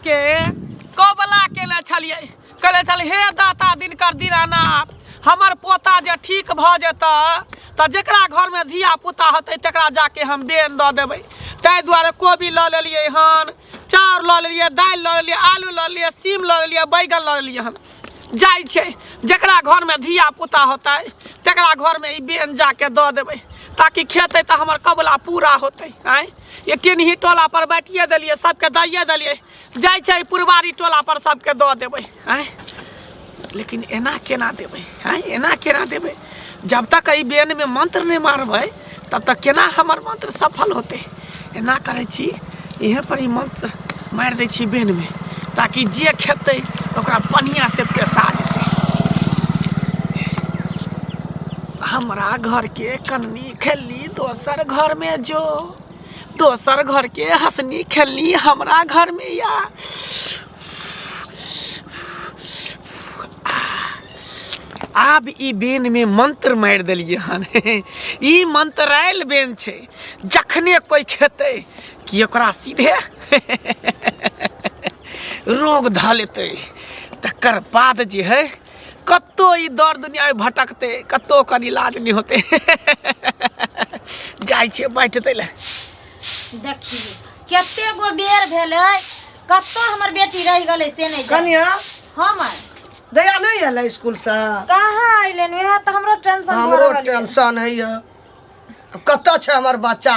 के कबला केले छलिए कहले छल हे दाता दिन कर दीनाना हमर पोता जे ठीक भ जेता त जेकरा घर में धिया पुता होते तकरा जाके हम बेन द देबै ताहि दुआरे कोबी ल लेलिए हन चाउर ल लेलिए दाल ल लेलिए आलू ल लेलिए सीम ल लेलिए बैगन ल लेलिए हन जाय छै जेकरा घर में धिया पुता होतै तकरा घर में ई बेन जाके द देबै ताकि खेतै त हमर कबला पूरा होतै आय ये टेनही टोला पर बैठिए देलिए सबके दैए देलिए जाय छै पुरवारी टोला पर सबके द देबै आय लेकिन एना केना देबै आय एना केना देबै जब तक ई बेन में मंत्र नहीं मारबै तब तक केना हमर मंत्र सफल होतै एना करै छी इहे पर ई मंत्र मार दै छी बेन में ताकि जे खेतै ओकरा बढ़िया से पेशा जेतै हमरा घर के कन्नी खेलनी दोसर घर में जो दोसर घर के हंसनी खेलनी हमरा घर में या आब ई बेन में मंत्र मार देलिए हन ई मंत्रायल बेन छै जखने कोई खेतै कि ओकरा सीधे रोग ध लेतै तकर बाद जे है कतो ई दर दुनिया में भटकते कतो कर इलाज नहीं होते जाय छै बैठते ले देखिए केते गो बेर भेलै कतो हमर बेटी रह गेलै से नहीं कन्या हमर दया नहीं आयल स्कूल से कहाँ अइलन वह तो हमरो टेंशन हमरो टेंशन है ये अब कत्ता छै हमर बच्चा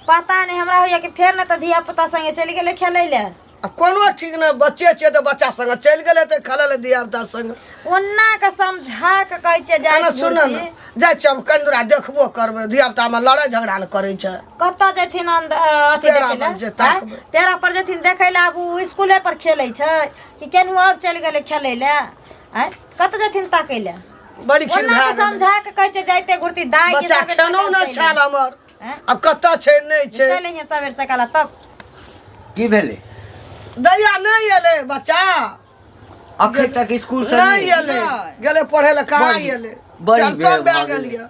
पता नहीं हमरा होइया कि फेर न त धिया पुता संगे चली गेलै खेलै ले अब कोनो ठीक न बच्चे छै तो बच्चा संग चल गेले त खेले ले धिया पुता संग ओन्ना के समझा के कहै छै जाय ना सुन न जाय छै हम कंदरा देखबो करबै धिया पुता में लड़ाई झगड़ा न करै छै कत्ता जेथिन अथी तेरा पर जेथिन देखै ले आब उ स्कूले पर खेलै छै कि केनहु और चल गेलै खेलै ले हैं कत जेथिन ताकै ले बड़ी खिन ओन्ना के समझा के कहै छै जाइते घुरती दाई बच्चा खेनो न छाल हमर अब कत्ता छै नहीं छै चलै हे सबेर सकाला तब की भेले दया नहीं एले बच्चा अखन तक स्कूल से नहीं एले गेले पढ़े ले कहाँ एले टेंशन भए गेल ये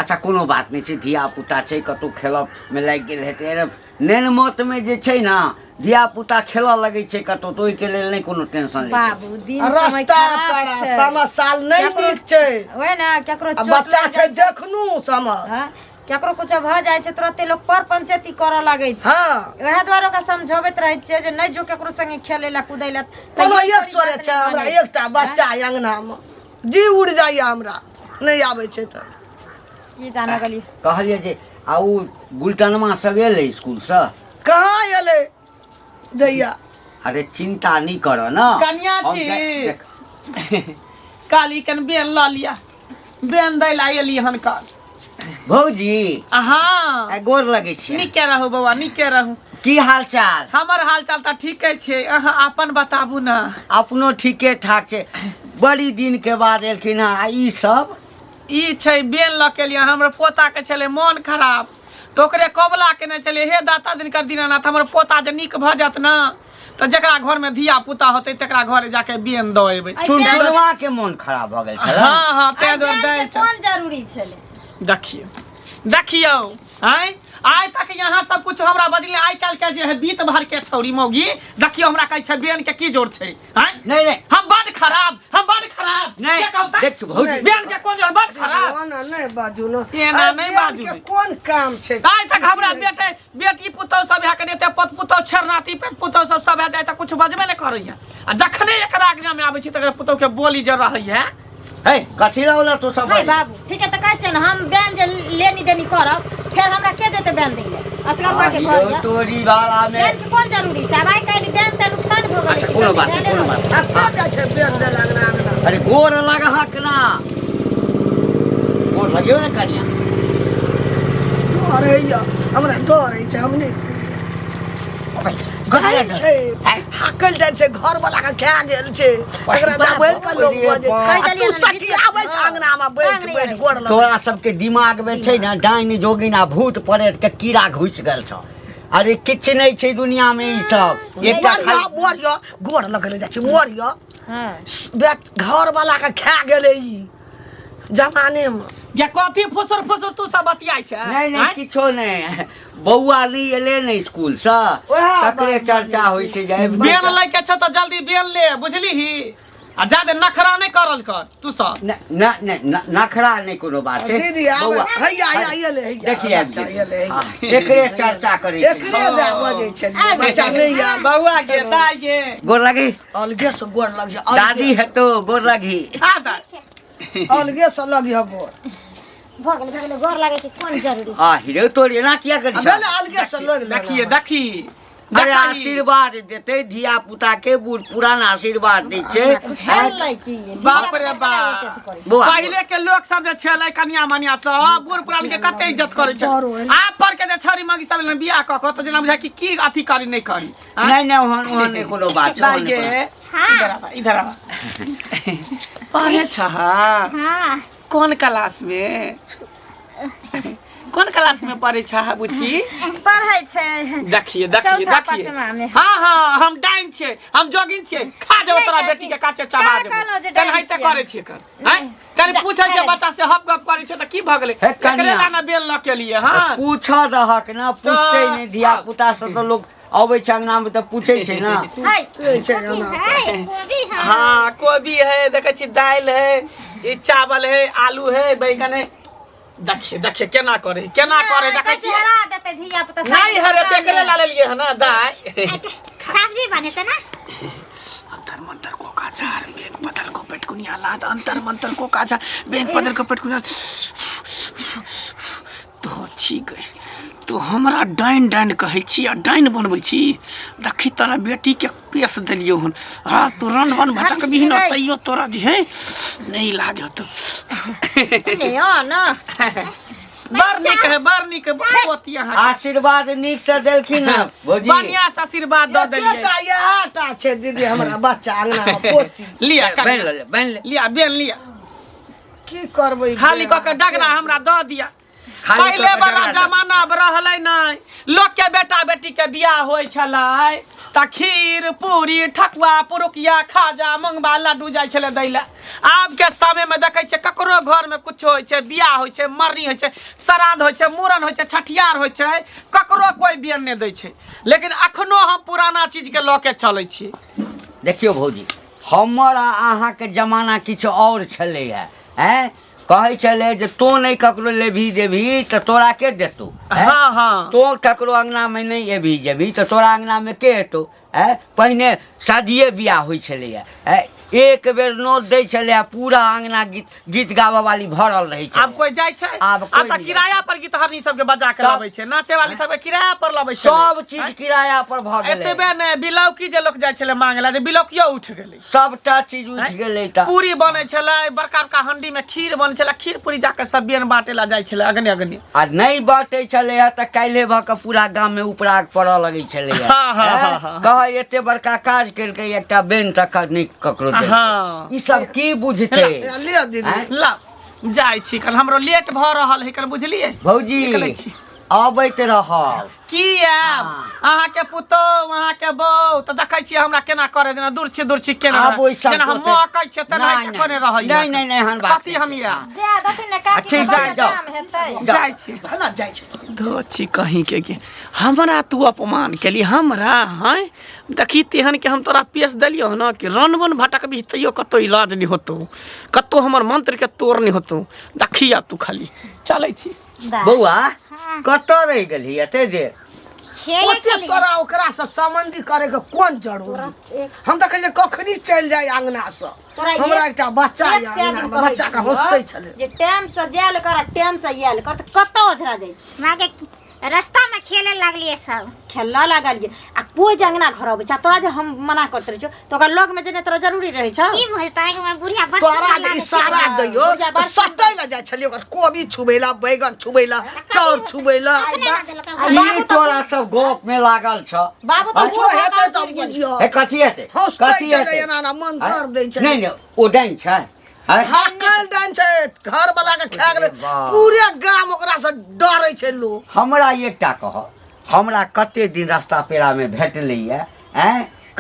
अच्छा कोनो बात नहीं छै धिया पुता छै कतौ खेलब में लाग गेल हेतै नेन मत में जे छै ना धिया पुता खेलऽ लगै छै कतौ तो ओइ के लेल नहीं कोनो टेंशन ले बाबू दिन समय रास्ता खराब पर छै समय साल नहीं नीक छै ओए ना केकरो अब बच्चा छै देखनु समय हां केकरो कुछ भ जाय छै तुरंत लोग पर पंचायती करऽ लागै छै हां वह द्वारा का समझाबैत रहै छै जे नहीं जो केकरो संगे खेलै ला कूदै ला कोनो एक सोरे छै हमरा एकटा बच्चा अंगना में जी उड़ जाइए हमरा नहीं आबै छै त की जाना गली कहलिए जे आउ गुलटनमा सब एले स्कूल से कहाँ एले दैया अरे चिंता नहीं करो ना कन्या छी काली कन बेन ला लिया बेन दै ला एली हन काल भौजी हाँ आ गोर लगे छै निके रहू बाबा निके रहू की हाल चाल हमर हाल चाल त ठीके छै अहाँ अपन बताबू ना अपनो ठीके ठाक छै बड़ी दिन के बाद एलखिन आ ई सब ई छै बेन ल के लिए हमर पोता के छले मन खराब तो ओकरे कबला केने छले हे दाता दिन कर दीनानाथ हमर पोता जे नीक भ जात ना तो जकरा घर में धिया पुता होते तकरा घर जाके बेन द एबै टुनटुनवा के मन खराब भ गेल छले हां हां ते दर दै छै कोन जरूरी छले देखियो आय आय तक यहाँ सब कुछ हमरा बजले आय काल के जे है बीत भर के छौरी मौगी देखियो हमरा कहै छै बेन के की जोड़ छै आय नहीं नहीं हम बड खराब नहीं देख भौजी बेन के कोन जोड़ बड खराब ना नहीं बाजू ना एना नहीं बाजू के कोन काम छै आय तक हमरा बेटी पुतौ सब है के देते पत पुतौ छरनाती पेट पुतौ सब है जाय त कुछ बजबे नहीं करैया आ जखने एकरा आज्ञा में आबै छी तकर पुतौ के बोली ज रहैया है कथी लाउला तो सब नहीं बाबू ठीक है त कहै छै न हम बैन जे लेनी देनी करब फिर हमरा के देते बैन दै ले असगर बा के घर या तोरी वाला में बैन के कोन जरूरी छै भाई कहली बैन त नुकसान भ गेलै अच्छा कोनो बात नहीं कोनो बात अब का का छै बेन दे लगना अंगना अरे गोर लगा हक ना गोर लगियो ना कनिया अरे या हमरा डर है हमने हाकल जाय छै घर वाला के खा गेल छै एकरा जाबै के लोग बजे तू सठी आबै छै अंगना में बैठ बैठ गोड़ लग तोरा सबके दिमाग में छै ना डाइन जोगिन आ भूत प्रेत के कीड़ा घुस गेल छ अरे किछ नहीं छै दुनिया में ई सब एकटा मोरियो गोड़ लगले जाय छै मोरियो हां बेट घर वाला के खा गेलै ई जमाने में ये कथी फुसुर फुसुर तू सब बतियाई छै नहीं किछो नहीं बौआ नहीं एले नहीं स्कूल से तकरे चर्चा होई छै जे बेन लै के छ त जल्दी बेन ले बुझली ही आ ज्यादा नखरा नहीं करल कर तू सब नखरा नहीं कोनो बात छै दीदी आबै हैया ले देखिए एकरे चर्चा करे छै एकरे दा बजै छै बच्चा नहीं आ बौआ के दाई के गोर लगी अलगे से गोर लग जा दादी है तो गोर लगी हां दाई अलगे से लगी हो गोर भगले गोर लागे के कोन जरूरी आ हिरो तोर एना किया करी छ अलगे से लग देखी अरे आशीर्वाद देते धिया पुता के बूढ़ पुरान आशीर्वाद दै छै बाप रे बाप पहले के लोग सब जे छले कन्या मनिया सब बूढ़ पुरान के कते इज्जत करे छै आप पर के जे छौरी मगी सब बियाह क त जेना बुझा की अथी करी नहीं करी नहीं ओहन नहीं कोनो बात छै हां इधर आ पढ़े छ हां कौन क्लास में पढ़े छ बुच्ची पढ़ै छै देखिए हां हम डाइन छै हम जोगिन छै खा जाओ तोरा बेटी के काचे चबा देबो कल है त करे छै कर हैं कल पूछै छै बच्चा से हप गप करे छै त की भ गेलै एकरे लाना बेल न के लिए हां पूछ दहक ना पूछते नहीं धिया पुता से तो लोग अबै छै अंगना में त पूछै छै ना हां कोबी है देखै छी दाल है ई चावल है आलू है बैंगन है देखिए केना करे देखै छी देते धिया पुता नहीं हरे तेकरे ला लेलिए है ना दाई सब्जी बने त ना अंतर मंतर को काचार बेग बदल को पेटकुनिया लाद अंतर मंतर को काचार बेग बदल को पेटकुनिया तो छी गई तो हमरा डाइन कहै छी आ डाइन बनबै छी देखी तोरा बेटी के पेश देलियो हन आ तू रन बन भटक भी न तइयो तोरा जे है नहीं लाज होतो ले आ ना बड़ नीक बहुत यहाँ आशीर्वाद नीक से देलखिन ना भौजी बढ़िया से आशीर्वाद द देलिए यहाटा छै दीदी हमरा बच्चा अंगना में पोती लिया बन ले लिया बेन लिया की करबै खाली क के डगना हमरा द दिया पहले वाला जमाना रहलै नहीं लोग के बेटा बेटी के बियाह होय छलै त खीर पूरी ठकुआ पुरुकिया खाजा मंगबा लड्डू जाय छले दैला आब के समय में देखै छै ककरो घर में कुछ होय छै बियाह होय छै मरनी होय छै श्राद्ध होय छै मूरन होय छै छठियार होय छै ककरो कोई बियाह नहीं दै छै लेकिन अखनो हम पुराना चीज के ल के चलै छी देखियो भौजी हमर अहाँ के जमाना किछ और छलै हैं कहै छले जे तो नहीं ककरो लेभी देभी त तोरा के देतो हां तो ककरो अंगना में नहीं एभी जेभी त तोरा अंगना में के एतो पहिने शादिये बियाह होय छले एक बेर नोट दै छले पूरा अंगना गीत गावे वाली भरल रहे छै अब कोई जाय छै अब त किराया पर गीत हरनी सब के बजा के लाबै छै नाचे वाली सब के किराया पर लाबै छै सब चीज किराया पर भ गेलै एतबे ने बिलौकी जे लोग जाय छले मांगला जे बिलौकियो उठ गेलै सबटा चीज उठ गेलै त पूरी बनै छले बड़का बड़का हंडी में खीर बनै छले खीर पूरी जाके सब बियन बाटे ला जाय छले अगने आ नहीं बाटे छले त काल्हे भ के पूरा गांव में उपराग पड़ लगै छले कह एते बड़का काज करके एकटा बेन तक नहीं ककरो हाँ ई सब की बुझते ले दीदी ला जाय छी कल हमरो लेट भ रहल है कल बुझलिए भौजी आबैत रहल किया अहाँ के पुतो वहाँ के बौ त देखै छी हमरा केना करे देना दूर छी केना जेना हम मकै छै तना कोने रहै नहीं हन बात कथि हम या जा दथिन ने काकी ठीक जाय छी भला जाय छै गोची कहीं के हमरा तू अपमान केली हमरा हैं देखी तेहन के हम तोरा पेश देलियो ना कि रनवन भटक भी तैयो कतो इलाज नहीं होतो कतो हमर मंत्र के तोड़ नहीं होतो देखी अब तू खाली चलै छी बौआ कतो रह गेली एते देर ओते तोरा ओकरा से संबंधी करे के कोन जरूरत हम त कहले कखनी चल जाय अंगना से हमरा एकटा बच्चा या बच्चा का होस्ते छले जे टाइम से जायल कर टाइम से याल कर त कतो ओझरा जाय छै मागे रास्ता में खेले लागलिए सब खेलना लागलिए आ कोई जंगना घर अबै छ तोरा जे हम मना करते रह तो ओकर लग में जेने तोरा जरूरी रहे छ की बोलता है मैं बुढ़िया बच्चा तोरा के इशारा दियो सटै ला जाय छलिए ओकर कोबी छुबैला बैगन छुबैला चाउर छुबैला ई तोरा सब गोप में लागल छ बाबू तो हेतै त बुझियो हे कथि हेतै कथि हेतै एना ना मन कर दै छै नहीं ओ डाइन छै हाकल डाइन छै घर वाला के खा गेलै पूरे गांव ओकरा से डरै छै लोग हमरा एकटा कह हमरा कते दिन रास्ता पेड़ा में भेटलैया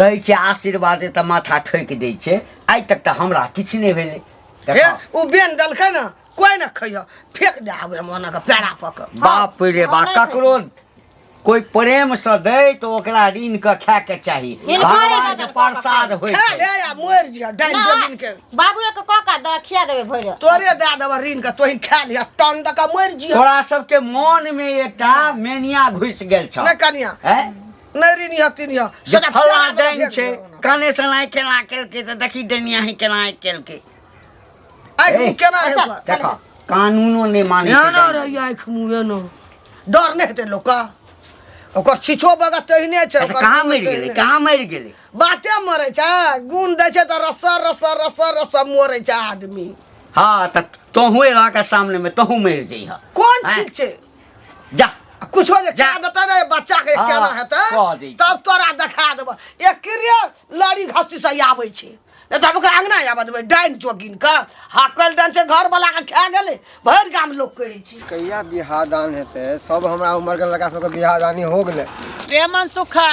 कहै छै आशीर्वाद त माथा ठोक दै छै आइ तक त हमरा किछ नहीं भेलै हे उ बेन दलकै ना कोई ना खइया फेंक दे आवे मना के पेड़ा पक बाप रे बा ककरो कोई प्रेम से दे तो ओकरा ऋण के खाए के चाहिए भगवान के प्रसाद होय खा छै ले या मोर जिया डाइन जमीन के बाबू के कोका द खिया देबे भइर तोरे दे देबा ऋण के तोही खा लिया टन का मोर जिया तोरा सबके मन में एकटा मेनिया घुस गेल छ नहीं कनिया हैं नहीं ऋण या तीन या जे फला डाइन छै काने से नहीं केना केलके त देखी डनिया ही केना केलके आई केना रे देखा कानूनो नहीं माने या ना रे आँख मुँह न डर नहीं हेतै लोक ओकर छिछो बगा तहिने छै ओकर कहाँ मरि गेलै बाते मरै छै गुण दै छै त रस मरै छै आदमी हाँ त तोहू रह के सामने में तोहू मरि जइह कोन ठीक छै जा कुछो जे कह देता रे बच्चा के केना हेतै तब तोरा देखा देब एकरे लड़ी घसी से आबै छै नहीं तब ओकरा अंगना आबा देबै डाइन जोगिन के हाकल डाइन से घर वाला के खा गेलै भरि गाम लोग कहै छै कहिया बियाह दान हेतै सब हमरा उम्र के लड़का सबके बियाह दानी हो गेलै रे मनसुखा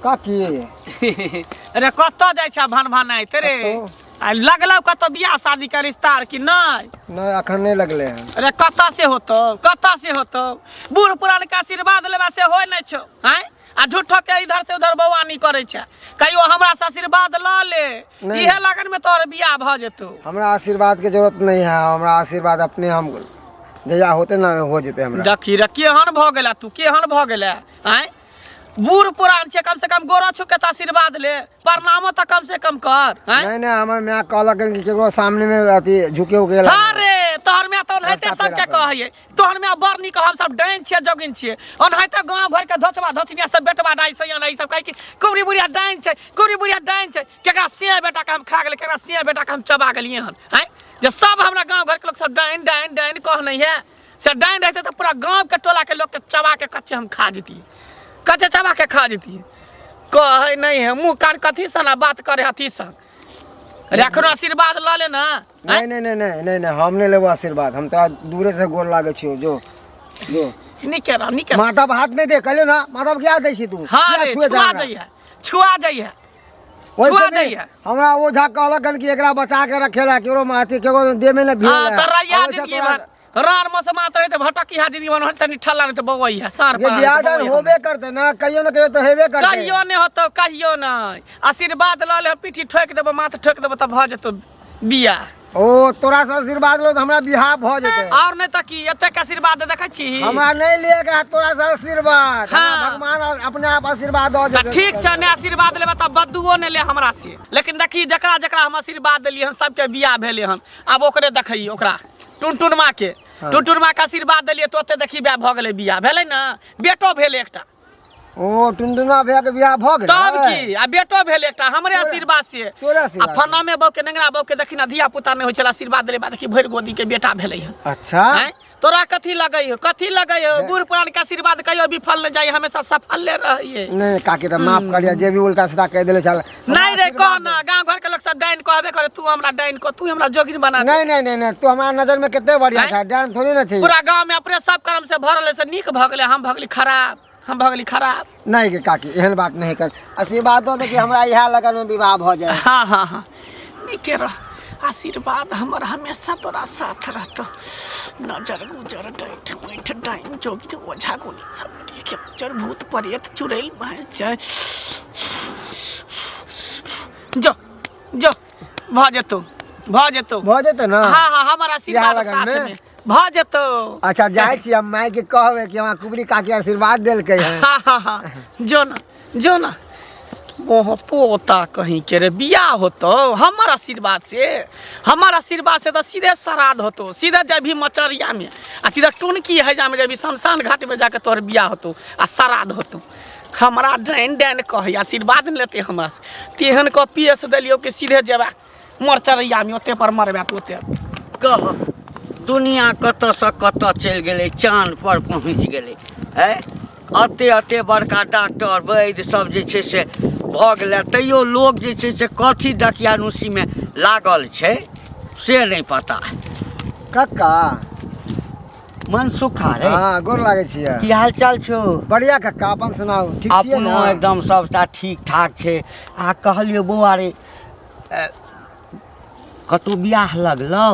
काकी अरे कतऽ जाइ छ भन भनाइत रे आ लगलौ कतऽ बियाह शादी के रिश्ता कि नहीं नहीं अखन नहीं लगले हैं अरे कतऽ से होतो बूढ़ पुरान के आशीर्वाद लेबा से होय नहीं छौ हैं आ झूठो के इधर से उधर बवानी करे छै कहियो हमरा से आशीर्वाद ल ले इहे लगन में तोर बियाह भ जेतौ हमरा आशीर्वाद के जरूरत नहीं है हमरा आशीर्वाद अपने हम जया होते ना हो जेते हमरा देखी रे केहन भ गेला तू केहन भ गेला हैं बूढ़ पुरान छे कम से कम गोरा छु के त आशीर्वाद ले प्रणामो त कम से कम कर हैं नहीं नहीं हमर मैं कहलक कि केकरो सामने में अथी झुके उके हां रे तोहर में त ओनहते सब के कहै तोहर में बरनी के हम सब डाइन छिए जोगिन छिए ओनहते गांव घर के धोचबा धोचनिया सब बेटवा डाइ से ई सब कह कि कुबरी बुढ़िया डाइन छै केकरा से बेटा के हम खा गेल केकरा से बेटा के हम चबा गेलिए हन हैं जे सब हमरा गांव घर के लोग सब डाइन कह नहीं है से डाइन रहते तो पूरा गांव के टोला के लोग के चबा के कच्चे हम खा जती कच्चे चबा के खा जती कहे नहीं है मुंह कान कथी सना बात करे हथी सन रखनो आशीर्वाद ल ले ना नहीं नहीं नहीं नहीं नहीं नहीं हम नहीं लेबो आशीर्वाद हम तो दूरे से गोर लागे छियो जो निके माथा पर हाथ नहीं दे कहले ना माथा पर क्या दै छी तू हां रे छुआ जाइए हमरा वो झा कहलक कि एकरा बचा के रखेला केरो माथी केरो दे में न भेल हां त रैया जिंदगी भर रार मौसम मात रहे त भटकी हा जिंदगी भर तनी ठल्ला नहीं त बवई है सार पर बियाह दान होबे करते ना कहियो न कहियो तो हेबे करते कहियो नहीं होतो कहियो नहीं आशीर्वाद ल ले पीठी ठोक देबो माथ ठोक देबो त भ जतो बियाह ओ तोरा से आशीर्वाद लो तो हमरा बियाह भ जेते और नहीं त की एते के आशीर्वाद देखै छी हमरा नहीं लेगा तोरा से आशीर्वाद हाँ। भगवान अपने आप आशीर्वाद दो त ठीक छ ने आशीर्वाद लेबे त बद्दुओ ने ले हमरा से लेकिन देखी जकरा जकरा हम आशीर्वाद देलिए हन सबके बियाह भेले हन अब ओकरे देखै ओकरा टुनटुनमा के टुनटुनमा के आशीर्वाद देलिए तो ओते देखी बे भ गेलै बियाह भेलै ना बेटो भेल एकटा ओ टुनटुना भैया के बियाह भ गेल तब की आ बेटो भेल एकटा हमरे आशीर्वाद से तोरा आ आशीर्वाद फन्ना में बौ के नेंगरा बौ के देखी ना धिया पुता नहीं होय छला आशीर्वाद देले बाद देखी भरि गोदी के बेटा भेलै हन अच्छा हैं तोरा कथी लगै हो बूढ़ पुरान के आशीर्वाद कहियो विफल न जाई हमेशा सफल ले रहिए नहीं काकी त माफ करिया जे भी उल्टा सीधा कह देले चल नहीं रे कह ना गांव घर के लोग सब डाइन कहबे करे तू हमरा डाइन को तू हमरा जोगिन बना दे नहीं नहीं नहीं नहीं तू हमारा नजर में कितने बढ़िया था डांस थोड़ी ना चाहिए पूरा गांव में अपने सब कर्म से भरल है से नीक भ गेलै हम भ गेली खराब नहीं के काकी एहन बात नहीं कर आशीर्वाद दो दे कि हमरा यह लगन में विवाह भ जाए हाँ नीके रह आशीर्वाद हमर हमेशा तोरा साथ रहतो नजर गुजर डाइट बैठ डाइन जोगिन ओझा गुनी सब के चर भूत प्रेत चुड़ैल भाई छै जो भ जेतो ना हाँ हमारा आशीर्वाद साथ में भ जेतो अच्छा जाय छी हम माय के कहबे कि हमरा कुबरी काकी आशीर्वाद देलकै है हाँ जो ना ओह पोता कहीं के रे बियाह होतो हमर आशीर्वाद से तो सीधे श्राद्ध होतो सीधे जब भी मचरिया में आ सीधा टुनकी है जा में जब शमशान घाट में जाके तोर बियाह होतो आ श्राद्ध होतो हमरा डाइन कहे आशीर्वाद नहीं लेते हमरा से तेहन को पीएस दिलियो कि सीधे जेबा मरचरिया में ओते पर मरबा तो ओते कह दुनिया कत से कत चल गेलै चांद पर पहुँच गेलै है अते बड़का डॉक्टर वैद्य सब जे छै से भ गेलै तैयो लोग जे छै से कथी दकियानुसी में लागल छै से नहीं पता कक्का मन सुखा रे हां गोर लागे छियै की हाल चाल छौ बढ़िया कक्का अपन सुनाओ ठीक छियै अपनो ना एकदम सबटा ठीक ठाक छै आ कहलियो बौआ रे कतौ बियाह लगलौ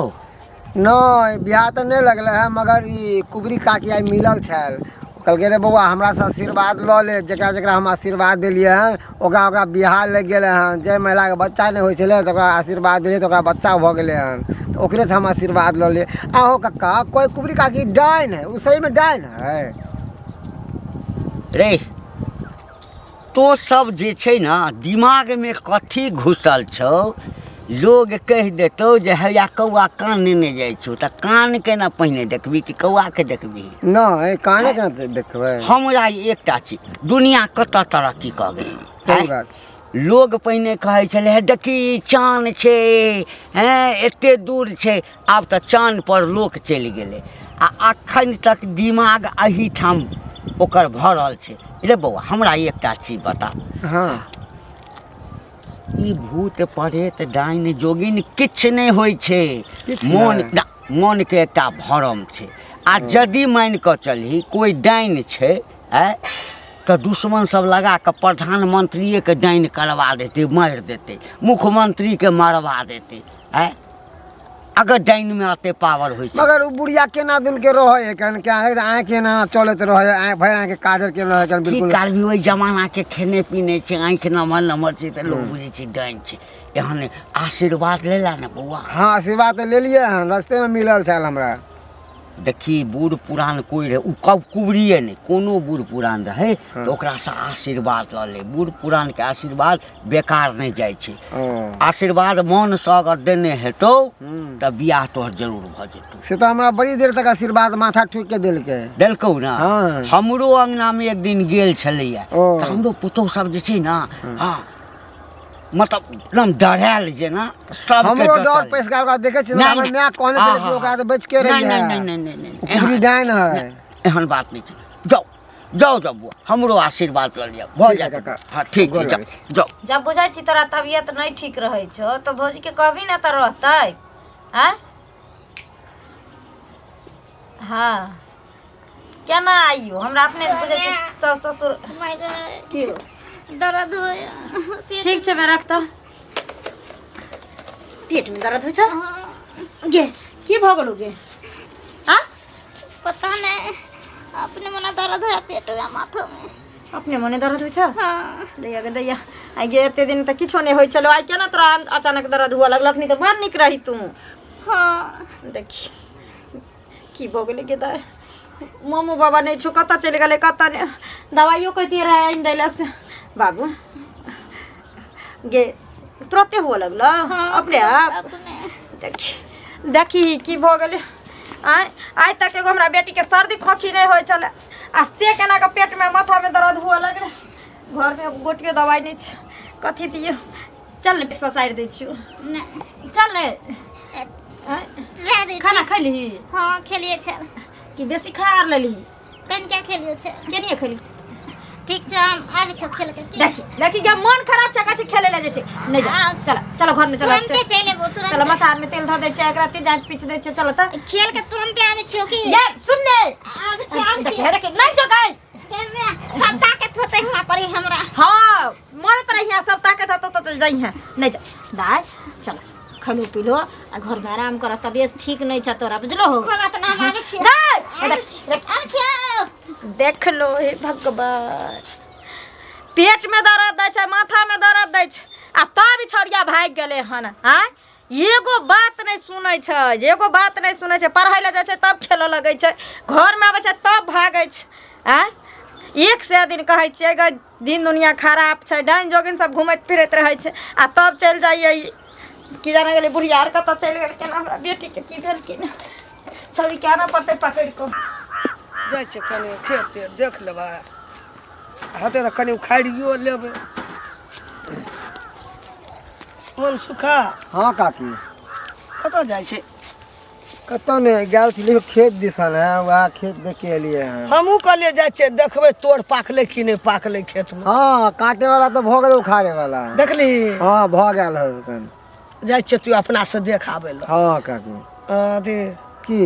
नहीं बियाह तो नहीं लगल है मगर ई कुबरी काकी आई मिलल छल कहलकै रे बौआ हमरा से आशीर्वाद लऽ ले जकरा जकरा हम आशीर्वाद देलियै हन ओकरा ओकरा बियाह लग गेलै हन जे महिलाके बच्चा नहि होइ छलै तऽ ओकरा आशीर्वाद देलियै तऽ ओकरा बच्चा भऽ गेलै हन तऽ ओकरे से हम आशीर्वाद लऽ ले आहो कक्का कोई कुबरी काकी डाइन है उ सही में डाइन है रे तो सब जे छै ना दिमाग में कथी घुसल छौ लोग कह देतौ जे हैया कौआ कान नेने जाइ छौ तऽ कान के ना पहिने देखबी कि कौआ के देखबी नहीं काने के ना देखबै हमरा एकटा चीज दुनिया कत तरक्की कऽ गेल सही बात लोग पहिने कहै छलै हे देखी चाँद छै हैं एते दूर छै आब तऽ चाँद पर लोक चलि गेलै आ अखन तक दिमाग एही ठाम ओकर भरल छै रे बौआ हमरा एकटा चीज बता हाँ ई भूत प्रेत डाइन जोगिन किछु नहि होइ छै किछु मोन नहि। मोन के एकटा भरम छै आ यदि मान कऽ चलही कोई डाइन छै तऽ दुश्मन सब लगा कऽ प्रधानमंत्रिये के डाइन करवा देते मारि देते मुख्यमंत्री के मारवा देते अगर डाइन में अते पावर होइ छै मगर उ बुढ़िया केना दिन के रहे कन क्या है आँख केना चलत रहे आँख भरि आँख के काजर के रहे कन की बिल्कुल करबी ओहि जमाना के खेने पीने छै आँखि नमहर नमहर छै तऽ लोग बुझै छै डाइन छै एहन आशीर्वाद लेला ने बौआ हाँ आशीर्वाद तो ले लिए हन रास्ते में मिलल छल हमरा देखी बूढ़ पुरान कोई रहे उ कब कुबरिए नहीं कोनो बूढ़ पुरान रहे तो ओकरा से आशीर्वाद लऽ ले बूढ़ पुरान के आशीर्वाद बेकार नहीं जाइ छै आशीर्वाद मन से अगर देने हेतौ तऽ बियाह तोहर जरूर भऽ जेतौ से तो हमरा बड़ी देर तक आशीर्वाद माथा ठुक के देलकौ ना हाँ। हमरो अंगना में एक दिन गेल छलैया तऽ हमरो पुतौह सब जे छै ना हाँ मतलब एकदम डरायल जेना सब हमरो डर पैसा ओकरा देखे छी नहीं, हमर माय कहने हाँ, छलै कि हाँ, ओकरा तो बच के रही है नहीं कुबरी डाइन है एहन बात नहीं छै जाओ जाओ बुआ हमरो आशीर्वाद लऽ लिअ भऽ ठीक है जाएत काका। हाँ ठीक छै गोर जाओ जब बुझाइ छी तोरा तबियत नहीं ठीक रहे छो तो भौजी के कहबी ना तो रहतै हैं हाँ केना आइयो हमरा अपने बुझै छी सास ससुर की दर्द हो ठीक छै मैं रखता पेट में दर्द होइ छ गे की भ गेलो गे हाँ पता नहीं अपने मना दर्द है पेट में माथा में अपने मने दर्द होइ छ हाँ दैया गे दैया आई गे एते दिन त किछो नहीं होइ छलो आई केना तोरा अचानक दर्द हुआ लगलक नहीं तो बड़ निक रही तू हाँ देखी की भ गेलै गे दाय मम्मू बाबा नहीं छो कत चलि गेलै कत नहीं दवाइयो कहती रहे आइन दैला से बाबू गे तुरंते हुआ लगल अपने आप अपने देखी देखी की भ गेलै आइ तक एगो हमरा बेटी के सर्दी खोखी नहीं होइ छलै आ से केना के पेट में माथा में दर्द हुआ लगलै घर में गोटियो दवाई नहीं छै कथी दियो चल ने पैसा साइड दै छियो नहीं चल ने रह दे खाना खैली हाँ खेलिए छल कि बेसी खा लेली तन क्या खेलियो छल केनिए खैली ठीक छै हम आबै छ खेल के देखी देखी क्या मन खराब छै कहै छै खेले ले जाय छै नहीं जा चल चलो घर में चलो तुरंते चले वो तुरंत चलो मसार में तेल धो दे छै एकरा ते जांच पीछ दे छै चलो त खेल के तुरंते आबै छियो कि ये सुन ने आबै छियो देखी देखी नहीं जो गई सब ताकत होते हुआ पड़ी हमरा हां मन तरह यहाँ सब ताकत हो तो जाई है नहीं जा दाई चलो खलो पिलो आ घर में आराम कर तबियत ठीक नहीं छ तोरा बुझलो हो हमरा त नाम आबै छियो आबै छियो देख लो हे भगवान पेट में दर्द दै छै माथा में दर्द दै छै आ तब छौड़िया भाग गेले हन हाँ एगो बात नहीं सुनै छै एगो बात नहीं सुनै छै पढ़ै ले जाइ छै तब खेलो लगै छै घर में आबै छै तब भागै छै हाँ एक से दिन कहै छियै गे दिन दुनिया खराब छै डाइन जोगिन सब घूमैत फिरैत रहै छै आ तब चलि जाइए की जाने गेलै बुढ़िया आर कतऽ चलि गेलै केना हमरा बेटी के की भेल कि छौड़ी के आना पड़तै पकड़ि कऽ जाइ छै कनि खेत देख लेबै हेतै तऽ कनि उखाड़ियो लेबै मन सुखा हाँ काकी कतऽ जाइ छै कतौ नहीं गेल छली खेत दिसन है वह खेत देख के एलिए हैं हमहूँ कहलिए जाइ छियै देखबै तोड़ पाकलै कि नहीं पाकलै खेतमे हाँ काटे वाला तो भऽ गेलै उखाड़े वाला देखली हाँ भऽ गेल है कन जाइ छियै तू अपना से देख आबै लए हाँ काकी अथी की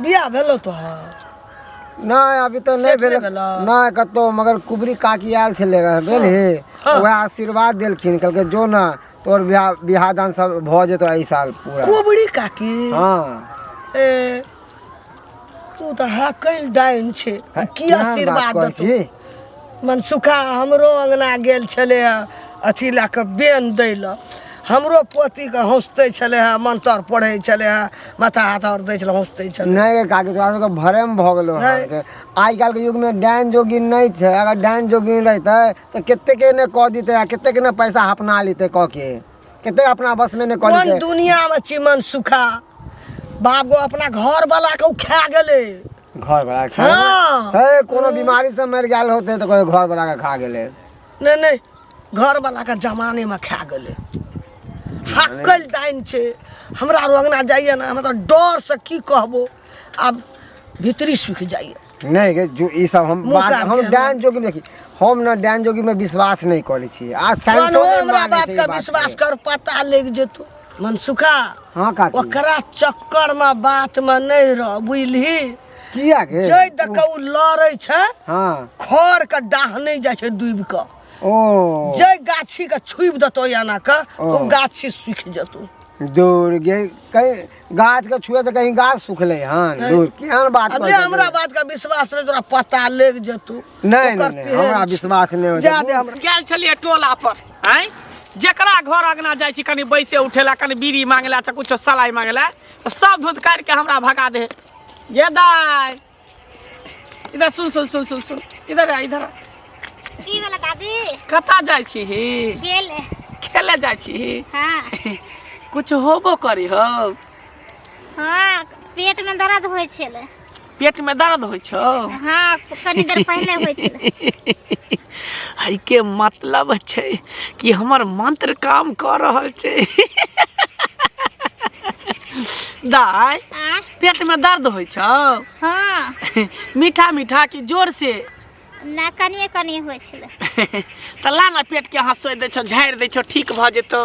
बियाह भेलौ तोहर नहीं अभी तो नहीं सेट भेल नहीं भेलौ? नहीं कतो मगर कुबरी काकी आयल छले रहे भेली वह आशीर्वाद देलखिन कहलकै जो ना तोर बियाह दान सब भऽ जेतौ एहि साल पूरा कोबड़ी काकी हाँ ए तू तो हाकल डाइन छे की आशीर्वाद दतू मनसुखा हमरो अंगना गेल छले अथी ला के बेन दै ल हमरो पोती के हंसते छले मंत्र पढ़े छले माथा हाथ और दै छले हंसते छले नहीं काकी तोरा सबके भरम भ गेलो आइ काल के युग में डाइन जोगिन नहीं छै अगर डाइन जोगिन रहते तो केते के ने कह देते आ केते के ने पैसा अपना लेते कह के केते अपना बस में ने कह कौन देते दुनिया में चिमन सुखा बाबू अपना घर वाला के खा गेले घर वाला खा हाँ। है कोनो बीमारी से मर गेल होते तो कोई घर वाला के खा गेले नहीं घर वाला के जमाने में खा गेले हाकल डाइन छे हमरा अंगना जाइए ना मतलब डर से की कहबो अब भीतरी सूख जाइए नहीं के जो ई सब हम बात हम डाइन जोगी देखी हम ना डाइन जोगी में विश्वास नहीं करै छी आज साइंस में हमरा बात का विश्वास कर पता लग जेतो मनसुखा हां काकी ओकरा चक्कर में बात में नहीं रह बुझली किया के जय देखौ लड़ै छै हां खर के डाह नहीं जाय छै डूब के ओ जय गाछी के छुब दतो याना के ओ गाछी सूख जतो दूर गे कहीं गाछ के छुए तो कहीं गाछ सूखले हन दूर केहन बात अबे हमरा बात का विश्वास नहीं तोरा पता लग जतो नहीं हमरा विश्वास नहीं हो जादे हमरा गेल छलिए टोला पर हैं जेकरा घर अगना जाइ छी कनी बैसे उठेला कनी बीड़ी मांगेला छ कुछ सलाई मांगेला तो सब धुतकार के हमरा भगा दे ये दाई इधर सुन इधर आ इधर की वाला दादी कता जाइ छी खेले जाइ छी हां कुछ होबो करी हो हां पेट में दर्द होय छले पेट में दर्द होय छो हां कनी देर पहले होय छले हई के मतलब छै कि हमर मंत्र काम कर रहल छै दाई पेट में दर्द होय छो हां मीठा मीठा की जोर से ना कनिए होय छले त ला ना पेट के अहाँ सोइ दै छो झाड़ दै छो ठीक भ जेतो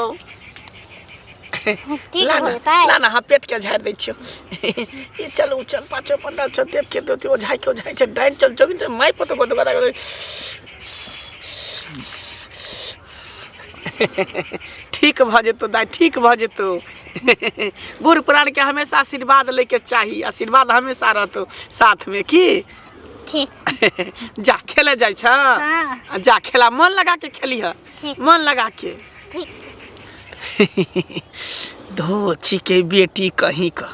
ठीक होता ला ना हाँ पेट के झाड़ दै छो ये चल उचल पाछो पंडा छो देख के देती वो झाई छे डाइन चल जोगिन छे माई पतो को बता ठीक भ जेतो दाई ठीक भ जेतो बूढ़ पुरान के हमेशा आशीर्वाद लेके चाहिए आशीर्वाद हमेशा रहतो साथ में की ठीक जा खेले जाय छ हां जा खेला मन लगा के खेली है मन लगा के ठीक धो छिके बेटी कहीं का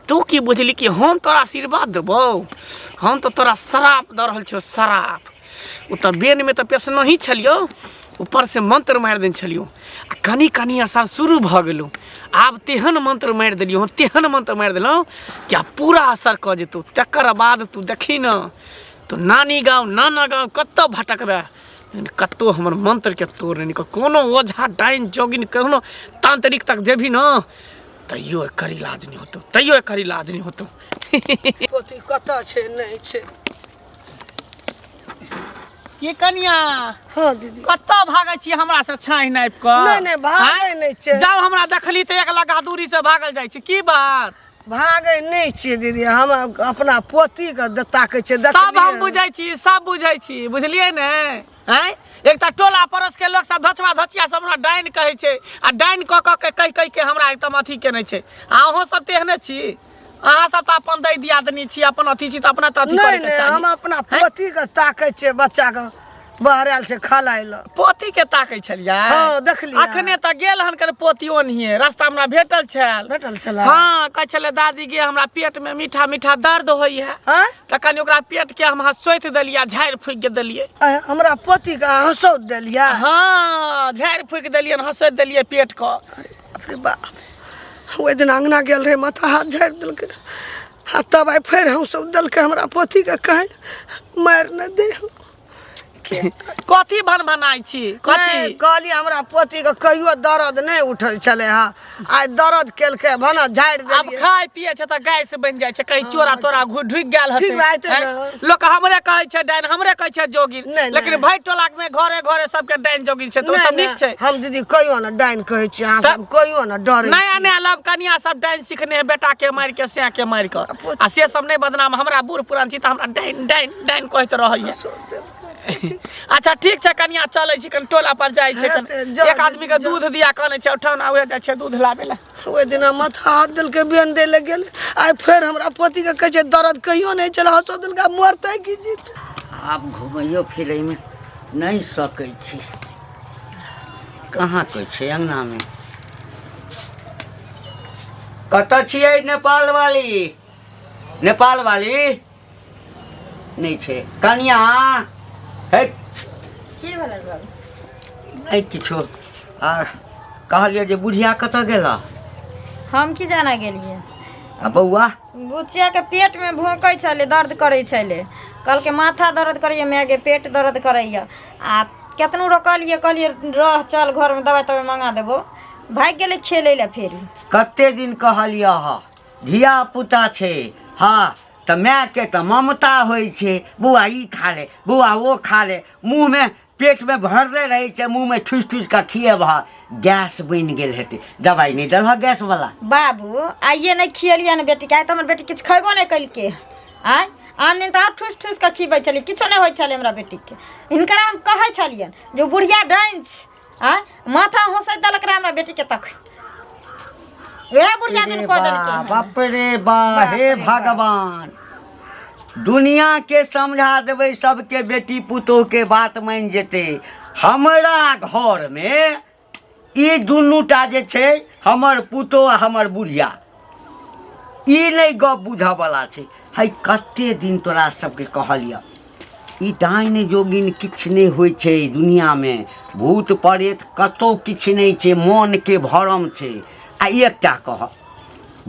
तू की बुझली कि हम तोरा आशीर्वाद देबो हम तो तोरा शराप द रहल छो शराप उ त बेन में तो पेशनो ही छलियो ऊपर से मंत्र मार देन छलियो आ कनी असर शुरू भ गेलो आब तेहन मंत्र मार देलियो तेहन मंत्र मार देलो क्या पूरा असर क जेतो तकर बाद तू देखी न तो नानी गाँव नाना गाँव कत्तो भटकबे कत्तो हमर मंत्र के तोड़ नहीं कोनो ओझा डाइन जोगिन कोनो तांत्रिक तक जेभी न तैयो एकर इलाज नहीं होतो पोती कता छे नहीं छे ये कनिया हां दीदी कत्तो भागे छी हमरा से छाई नाप क नहीं भागे नहीं छे जाओ हमरा देखली त एक लगा दूरी से भागल जाय छी की बात भागे नहीं छे दीदी हम अपना पोती के देता के छे सब हम बुझै छी बुझलिए ने हैं एक त टोला पड़ोस के लोग सब धचवा धचिया सब हमरा डाइन कहै छै आ डाइन के कह के हमरा एकदम अथी केने छै अहो सब तेहने छी अहाँ सब त अपन दै दिया देनी छी अपन अथी छी त अपना त अथी करे के चाही हम अपना पोती के ताकै छे बच्चा के बहराल से खलाइल पोती के ताकै छलिया हां देखलिए अखने त गेल हन कर पोती ओनहिए रास्ता हमरा भेटल छल हां कह छले दादी गे हमरा पेट में मीठा मीठा दर्द होई है हां त कनी ओकरा पेट के हम हसोइत देलिया झाड़ फूक के देलिए हमरा पोती के हंसो देलिया हां झाड़ फूक देलिए हसोइत देलिए पेट को अरे बा ओइ दिन अंगना गेल रहे माथा हाथ झाड़ देलके हाथ तब आई फिर हम सब देलके हमरा पोती के कहे मार न दे कथी भनभनाई छी कथी कहली हमरा पोती के कहियो दर्द नहीं उठल चले हा आज दर्द केलके भना झाड़ दे अब खाय पिए छ त गैस बन जाय छ कहीं चोरा तोरा ढुक गेल हते ठीक बात है लोग हमरे कहै छै डाइन हमरे कहै छै जोगिन लेकिन भाई टोला में घरे घरे सबके डाइन जोगिन छै तो सब नीक छै हम दीदी कहियो न डाइन कहै छी अहाँ सब कहियो न डरे नया नया लब कनिया सब डाइन सीखने है बेटा के मार के से के मार के आ से सब नहीं बदनाम हमरा बूढ़ पुरान छी त हमरा डाइन डाइन डाइन कहत रहै है अच्छा ठीक छै कनिया चलै छी कनि टोला पर जाइ छै एक आदमी के दूध दिया कने छै उठाना हुए जाइ छै दूध लाबे ला ओहि दिना माथा हाथ देलकै बियन दे ले गेल आइ फेर हमरा पति के कहै छै दर्द कहियो नहीं चल हंसो देलकै मरतै कि जीत आब घुमैयो फिरैमे नहीं सकै छी कहाँ कोई छै अंगना में कतऽ छियै नेपाल वाली नहीं छै कनिया है की भेलै बाबू नहीं किछो कहलिए जे बुढ़िया कतऽ गेला हम की जाना गेलिए आ बौआ बुचिया के पेट में भोंकै छले दर्द करै छले कल के माथा दर्द करैया मैगे पेट दर्द करैया आ केतनो रोकलिए कहलिए रह चल घर में दवाई तवाई मंगा देबो भाग गेले खेलै ला फेर कते दिन कहलिया हा धिया पुता छै हाँ तो माय के तो ममता होइ छै बुआ ई खा ले बुआ वो खा ले मुँह में पेट में भरले रहे छै मुँह में ठूस ठूस का खिएब गैस बन गेल हेतै दवाई नहीं दल गैस वाला बाबू आइए नहीं खियलिए ने बेटी के आइ तो हमर बेटी किछु खैबो नहीं कलके आइ आन दिन तो ठूस ठूस के खिबै छली किछो नहीं होइ छले हमरा बेटी के हिनकरा हम कहै छलियन जो बुढ़िया डाइन छै आइ माथा होसै देलक रे हमरा बेटी के तक ए बुढ़िया दिन को देलके बाप रे बा हे भगवान दुनिया के समझा देबै सबके बेटी पुतोह के बात मान जेते हमरा घर में ई दुनूटा जे छै हमर पुतोह आ हमर बुढ़िया ई नहीं गप बुझऽ वाला छै है कते दिन तोरा सबके कहलिया ई डाइन जोगिन किछ नहीं होइ छै दुनिया में भूत प्रेत कतौ किछ नहीं छै मन के भरम छै आ एकटा कह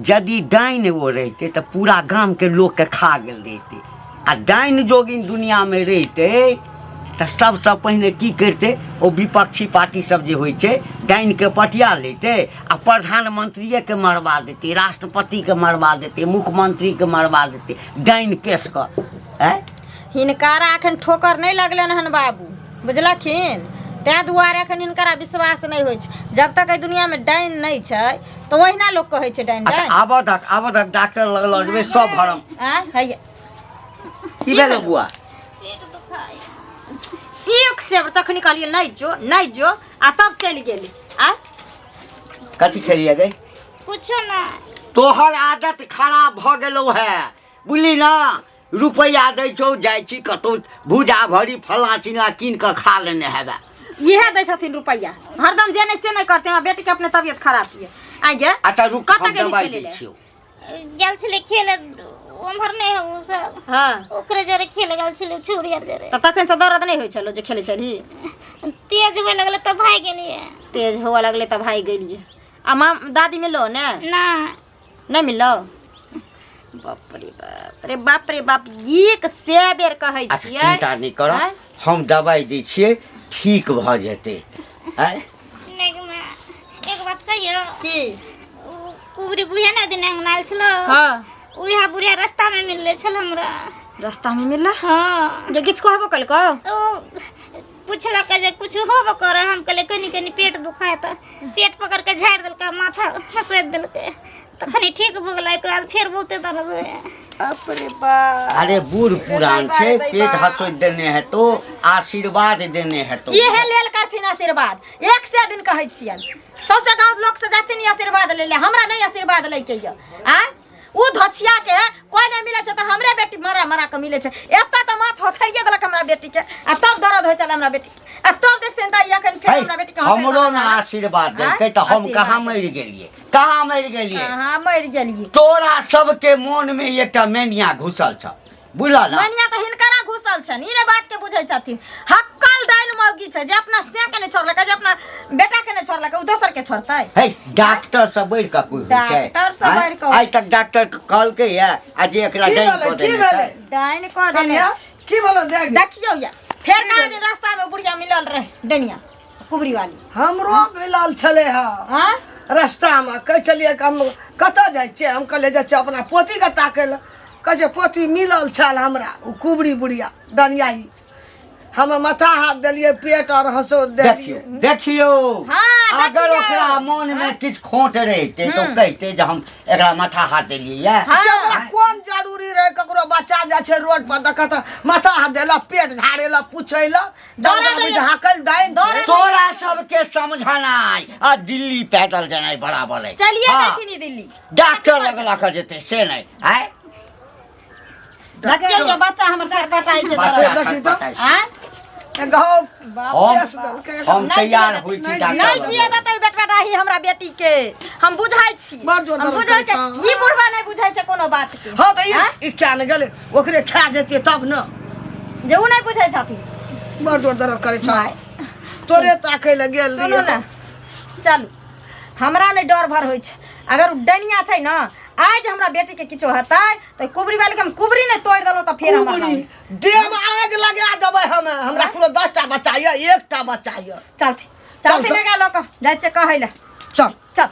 यदि डाइन वो रहते तो पूरा गांव के लोग के खा गेल रहते आ डाइन जोगिन दुनिया में रहते तो सबसे पहले की करते ओ विपक्षी पार्टी सब जे होइ छै डाइन के पटिया लेते आ प्रधानमंत्री के मरवा देते राष्ट्रपति के मरवा देते मुख्यमंत्री के मरवा देते डाइन पेश कर हिनकारा एखन ठोकर नहीं लगलन हन बाबू बुझलखिन तैं दुआरे एखन हिनकरा विश्वास नहीं होइ छै जब तक एहि दुनिया में डाइन नहीं छै तो ओहिना लोग कहै छै डाइन अच्छा डाइन आब तक डॉक्टर लगल जेबै सब भरम हैया की भेल बुआ पेट दुखाय एक से तखनी कहलिए नहीं जो आ तब चल गेली आ कथी खेलिए गई कुछो ना तोहर आदत खराब भ गेलो है बुझली ना रुपया दै छौ जाइ छी कतौ भूजा भरी फल्ला चिल्ला कीन के खा लेने हेबे इहे दै छथिन रुपया हरदम जे नहीं से नहीं करते हमरा बेटी के अपने तबियत खराब है आ गे अच्छा रुक कतऽ हम गेली दवाई खेलै दै लए? छियौ गेल छले खेले उम्हर नहीं हो सब हां ओकरे जरे खेले गेल छले छौरी आर जरे त तखन से दर्द नहीं होइ छलो जे खेले छली तेज होए लगले त भाग गेलिए तेज होवा लगले त भाई गेलिए आ मां दादी मिलो ने ना नहीं मिलो बाप रे बाप एक से बेर कहै अच्छा छियै चिंता नहीं करो आँय? हम दवाई दै छियै ठीक भ जेतै एक बात कहियो की कुबरी बुढ़िया ना दिन अंगनाल छलो हां उहा बुढ़िया रास्ता में मिलले छल हमरा रास्ता में मिलला हां जे किछ कहबो कल को पूछला के जे कुछ होबो करे हम कहले कनी पेट दुखाय त पेट पकड़ के झाड़ देलका माथा हसोत देलके तखनी ठीक भ गेलै के बाद फेर बहुते दर्द होय बाप रे बाप अरे बूढ़ पुरान छै पेट हसोत देने है तो आशीर्वाद देने है तो इहे लेल करथिन आशीर्वाद एक से दिन कहै छियन सौसे गांव लोग से जाथिन आशीर्वाद ले ले हमरा नहीं आशीर्वाद ले के आ उ धछिया के कोई नहीं मिले छै त हमरे बेटी मरा के मिले छै एता त माथ होथरिए देलक हमरा बेटी के आ तब दर्द होय चल हमरा बेटी आ तब देखते त एखन फेर हमरा बेटी के हमरो ना आशीर्वाद देलकै त हम कहाँ मर गेलिए हां मर गेलिए तोरा सबके मन में एकटा मेनिया घुसल छ बुझला ना मनिया त हिनकरा घुसल छन ई ने बात के बुझै छथिन हक्कल डाइन मौगी छै जे अपना से के ने छोड़लक जे अपना बेटा के ने छोड़लक उ दोसर के छोड़तै हे डॉक्टर सब बढ़ के कोई होइ छै डॉक्टर सब बढ़ि कऽ आइ तक डॉक्टर कहलकै या आ जे एकरा डाइन क देने छै डाइन क देने छै। की बोलो देख देखियो या फेर कहाँ दिन रास्ता में बुढ़िया मिलल रहे डनिया कुबरी वाली हमरो मिलल छले हा हां रास्ता में कह चलिए कि हम कतऽ जाइ छियै हम कहले जाइ छियै अपना पोती के ताके ले कह छै पोती मिलल छल हमरा उ कुबरी बुढ़िया डनियाई हम माथा हाथ देलिए पेट और हंसो देलिए देखियो हाँ, अगर देखियो। ओकरा मन में किछ खोट रहते तो कहते जे हम एकरा माथा हाथ देलिए या से ओकरा कोन जरूरी रहे ककरो बच्चा जाइ छै रोड पर देख त माथा हाथ देला पेट झाड़ेला पूछैला हाकल डाइन छै। तोरा सबके समझनाई आ दिल्ली पैदल जानाई बराबर है। चलिए हाँ, देखिनी दिल्ली डॉक्टर लग लख जेते से नहीं आय देखियो जो बच्चा हमर सर पटाई छै बच्चा देखी तो। छटपटाई। हैं हम तैयार होइ छी नहीं डॉक्टर किए लग। देतै बेटा ही हमरा बेटी के हम बुझाई छी बड़ जोर हम दर्द बुझाई छै करै छै। ई बुढ़वा नहीं बुझाई छै कोनो बात के हाँ त हैं? ई क्या न गेले ओकरे खा जेतिए तब न जे उ नहीं बुझाई छथिन बड़ जोर दर्द करे छ। भाई तोरे ताकै ल गेल सुनो ना चलू हमरा नहीं डर भर होइ छै अगर उ डनिया छै ना आज हमरा बेटी के किछो हेतै तो कुबरी वाली के हम कुबरी नहीं तोड़ देलो तो फिर हमरा कुबरी देह आग लगा देबै हम हमरा पूरा 10टा बच्चा ये 1टा बच्चा ये चलती चलती लगा लोक जाय छै कहै ले चल चल